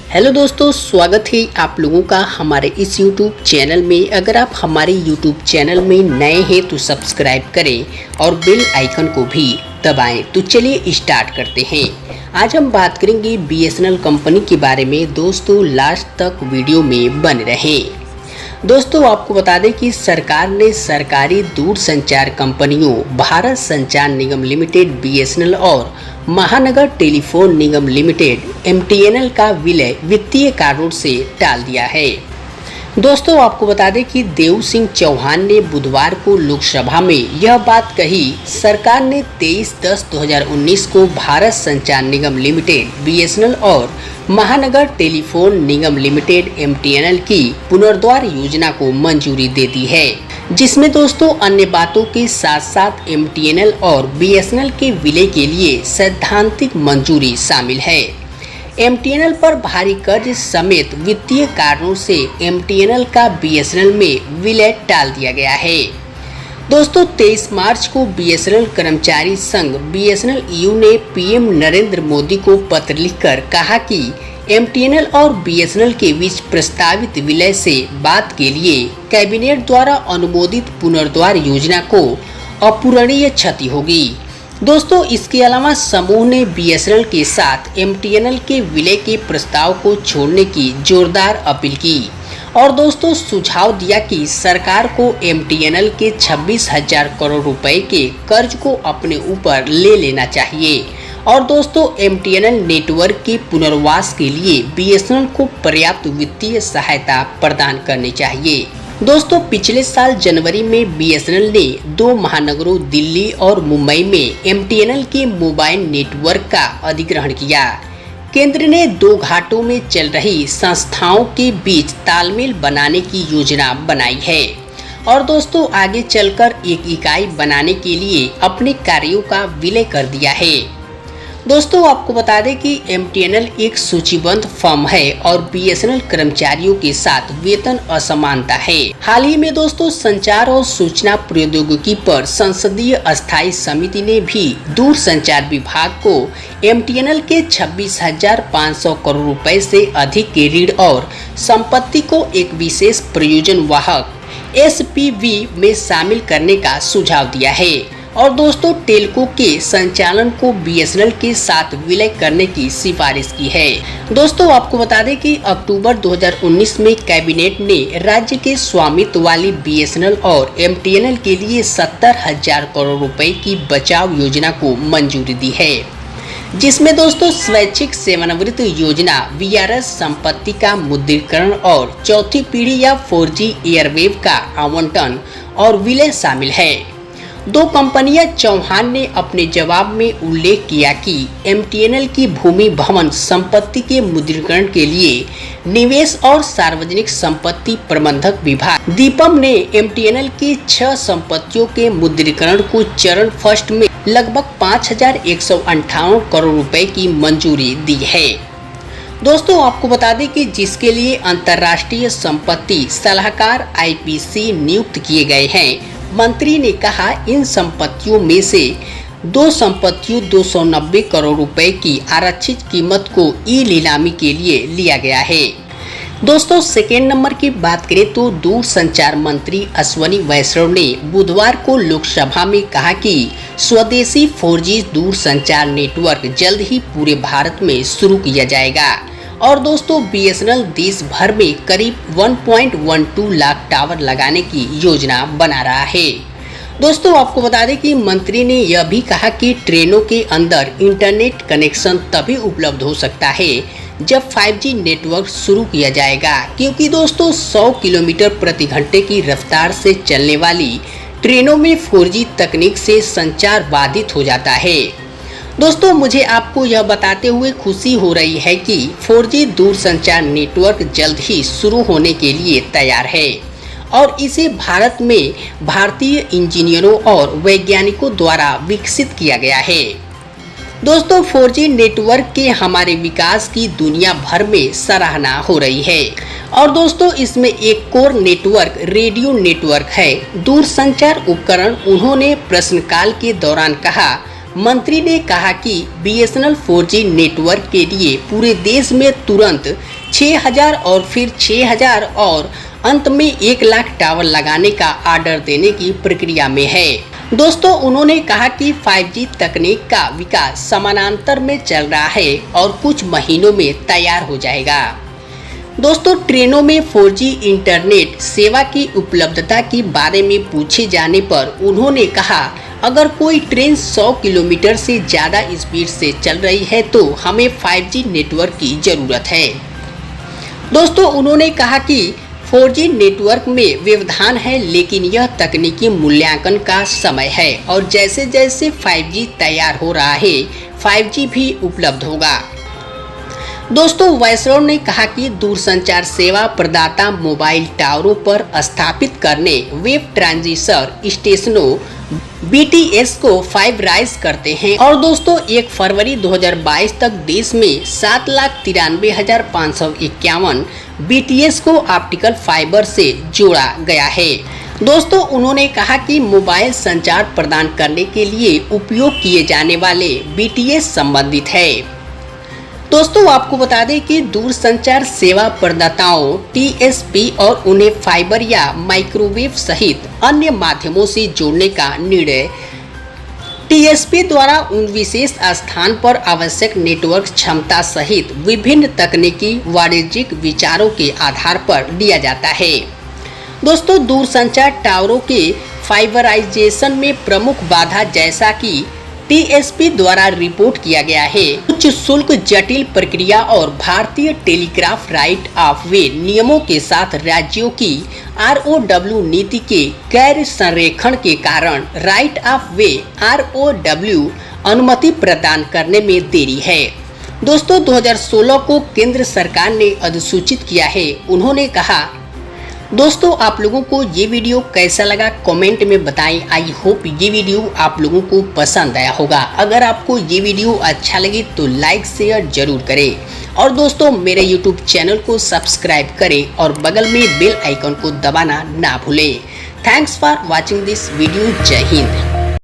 Hello दोस्तों, स्वागत है आप लोगों का हमारे इस YouTube चैनल में। अगर आप हमारे YouTube चैनल में नए हैं तो सब्सक्राइब करें और बेल आइकन को भी दबाएं। तो चलिए स्टार्ट करते हैं। आज हम बात करेंगे BSNL कंपनी के बारे में। दोस्तों लास्ट तक वीडियो में बने रहें। दोस्तों आपको बता दें कि सरकार ने सरकारी दूरसंचार कंपनियों भारत संचार निगम लिमिटेड BSNL और महानगर टेलीफोन निगम लिमिटेड MTNL का विलय वित्तीय कारणों से टाल दिया है। दोस्तों आपको बता दें कि देव सिंह चौहान ने बुधवार को लोकसभा में यह बात कही। सरकार ने 23/10/2019 को भारत संचार निगम लिमिटेड BSNL और महानगर टेलीफोन निगम लिमिटेड MTNL की पुनर्द्वार योजना को मंजूरी दे दी है, जिसमें दोस्तों अन्य बातों के साथ साथ MTNL और BSNL के विलय के लिए सैद्धांतिक मंजूरी शामिल है। MTNL पर भारी कर्ज समेत वित्तीय कारणों से MTNL का BSNL में विलय टाल दिया गया है। दोस्तों 23 मार्च को BSNL कर्मचारी संघ BSNL EU ने PM नरेंद्र मोदी को पत्र लिखकर कहा कि MTNL और BSNL के बीच प्रस्तावित विलय से बात के लिए कैबिनेट द्वारा अनुमोदित पुनर्द्वार योजना को अपूरणीय क्षति होगी। दोस्तों इसके अलावा समूह ने BSNL के साथ MTNL के विलय के प्रस्ताव को छोड़ने की जोरदार अपील की और दोस्तों सुझाव दिया कि सरकार को MTNL के 26,000 करोड़ रुपए के कर्ज को अपने ऊपर ले लेना चाहिए और दोस्तों MTNL नेटवर्क के पुनर्वास के लिए BSNL को पर्याप्त वित्तीय सहायता प्रदान करनी चाहिए। दोस्तों पिछले साल जनवरी में BSNL ने 2 महानगरों दिल्ली और मुंबई में MTNL के मोबाइल नेटवर्क का अधिग्रहण किया। केंद्र ने 2 घाटों में चल रही संस्थाओं के बीच तालमेल बनाने की योजना बनाई है और दोस्तों आगे चलकर एक इकाई बनाने के लिए अपने कार्यों का विलय कर दिया है। दोस्तों आपको बता दें कि MTNL एक सूचीबद्ध फर्म है और BSNL कर्मचारियों के साथ वेतन असमानता है। हाल ही में दोस्तों संचार और सूचना प्रौद्योगिकी पर संसदीय अस्थायी समिति ने भी दूरसंचार विभाग को MTNL के 26,500 करोड़ रुपए से अधिक के ऋण और संपत्ति को एक विशेष प्रयोजन वाहक SPV में शामिल करने का सुझाव दिया है और दोस्तों टेल्को के संचालन को BSNL के साथ विलय करने की सिफारिश की है। दोस्तों आपको बता दें कि अक्टूबर 2019 में कैबिनेट ने राज्य के स्वामित्व वाली BSNL और MTNL के लिए 70,000 करोड़ रुपए की बचाव योजना को मंजूरी दी है, जिसमें दोस्तों स्वैच्छिक सेवानिवृत्त योजना VRS संपत्ति का मुद्रीकरण और चौथी पीढ़ी या 4G एयरवेव का आवंटन और विलय शामिल है। 2 कंपनियां चौहान ने अपने जवाब में उल्लेख किया कि MTNL की भूमि भवन संपत्ति के मुद्रीकरण के लिए निवेश और सार्वजनिक संपत्ति प्रबंधक विभाग दीपम ने MTNL की 6 संपत्तियों के मुद्रीकरण को चरण फर्स्ट में लगभग 5,158 करोड़ रुपए की मंजूरी दी है। दोस्तों आपको बता दें कि जिसके लिए अंतर्राष्ट्रीय संपत्ति सलाहकार IPC नियुक्त किए गए हैं। मंत्री ने कहा इन संपत्तियों में से 2 संपत्तियों 290 करोड़ रुपए की आरक्षित कीमत को नीलामी के लिए लिया गया है। दोस्तों सेकेंड नंबर की बात करें तो दूरसंचार मंत्री अश्विनी वैष्णव ने बुधवार को लोकसभा में कहा कि स्वदेशी 4G दूरसंचार नेटवर्क जल्द ही पूरे भारत में शुरू किया जाएगा और दोस्तों BSNL देश भर में करीब 1.12 लाख टावर लगाने की योजना बना रहा है। दोस्तों आपको बता दें कि मंत्री ने यह भी कहा कि ट्रेनों के अंदर इंटरनेट कनेक्शन तभी उपलब्ध हो सकता है जब 5G नेटवर्क शुरू किया जाएगा, क्योंकि दोस्तों 100 किलोमीटर प्रति घंटे की रफ्तार से चलने वाली ट्रेनों में 4G तकनीक से संचार बाधित हो जाता है। दोस्तों मुझे आपको यह बताते हुए खुशी हो रही है कि 4G दूरसंचार नेटवर्क जल्द ही शुरू होने के लिए तैयार है और इसे भारत में भारतीय इंजीनियरों और वैज्ञानिकों द्वारा विकसित किया गया है। दोस्तों 4G नेटवर्क के हमारे विकास की दुनिया भर में सराहना हो रही है और दोस्तों इसमें एक कोर नेटवर्क रेडियो नेटवर्क है। दूरसंचार उपकरण उन्होंने प्रश्नकाल के दौरान कहा मंत्री ने कहा कि BSNL 4G नेटवर्क के लिए पूरे देश में तुरंत 6000 और फिर 6000 और अंत में 1 लाख टावर लगाने का ऑर्डर देने की प्रक्रिया में है। दोस्तों, उन्होंने कहा कि 5G तकनीक का विकास समानांतर में चल रहा है और कुछ महीनों में तैयार हो जाएगा। दोस्तों, ट्रेनों में 4G इंटरनेट सेवा की उपलब्धता के बारे में पूछे जाने पर उन्होंने कहा, अगर कोई ट्रेन 100 किलोमीटर से ज़्यादा स्पीड से चल रही है तो हमें 5G नेटवर्क की ज़रूरत है। दोस्तों, उन्होंने कहा कि 4G नेटवर्क में व्यवधान है, लेकिन यह तकनीकी मूल्यांकन का समय है और जैसे जैसे 5G तैयार हो रहा है 5G भी उपलब्ध होगा। दोस्तों, वैष्णव ने कहा कि दूरसंचार सेवा प्रदाता मोबाइल टावरों पर स्थापित करने वेब ट्रांजिशर स्टेशनों BTS को 5 राइज करते हैं और दोस्तों 1 फरवरी 2022 तक देश में 7,93,551 BTS को ऑप्टिकल फाइबर से जोड़ा गया है। दोस्तों, उन्होंने कहा कि मोबाइल संचार प्रदान करने के लिए उपयोग किए जाने वाले BTS संबंधित है। दोस्तों, आपको बता दें कि दूरसंचार सेवा प्रदाताओं TSP और उन्हें फाइबर या माइक्रोवेव सहित अन्य माध्यमों से जोड़ने का निर्णय TSP द्वारा उन विशेष स्थान पर आवश्यक नेटवर्क क्षमता सहित विभिन्न तकनीकी वाणिज्यिक विचारों के आधार पर लिया जाता है। दोस्तों, दूरसंचार टावरों के फाइबराइजेशन में प्रमुख बाधा, जैसा कि TSP द्वारा रिपोर्ट किया गया है, उच्च शुल्क, जटिल प्रक्रिया और भारतीय टेलीग्राफ राइट ऑफ वे नियमों के साथ राज्यों की ROW नीति के गैर संरेखण के कारण राइट ऑफ वे ROW अनुमति प्रदान करने में देरी है। दोस्तों, 2016 को केंद्र सरकार ने अधिसूचित किया है। उन्होंने कहा, दोस्तों, आप लोगों को ये वीडियो कैसा लगा कमेंट में बताएं। आई होप ये वीडियो आप लोगों को पसंद आया होगा। अगर आपको ये वीडियो अच्छा लगे तो लाइक शेयर जरूर करें और दोस्तों मेरे यूट्यूब चैनल को सब्सक्राइब करें और बगल में बेल आइकन को दबाना ना भूलें। Thanks for watching this video. जय हिंद।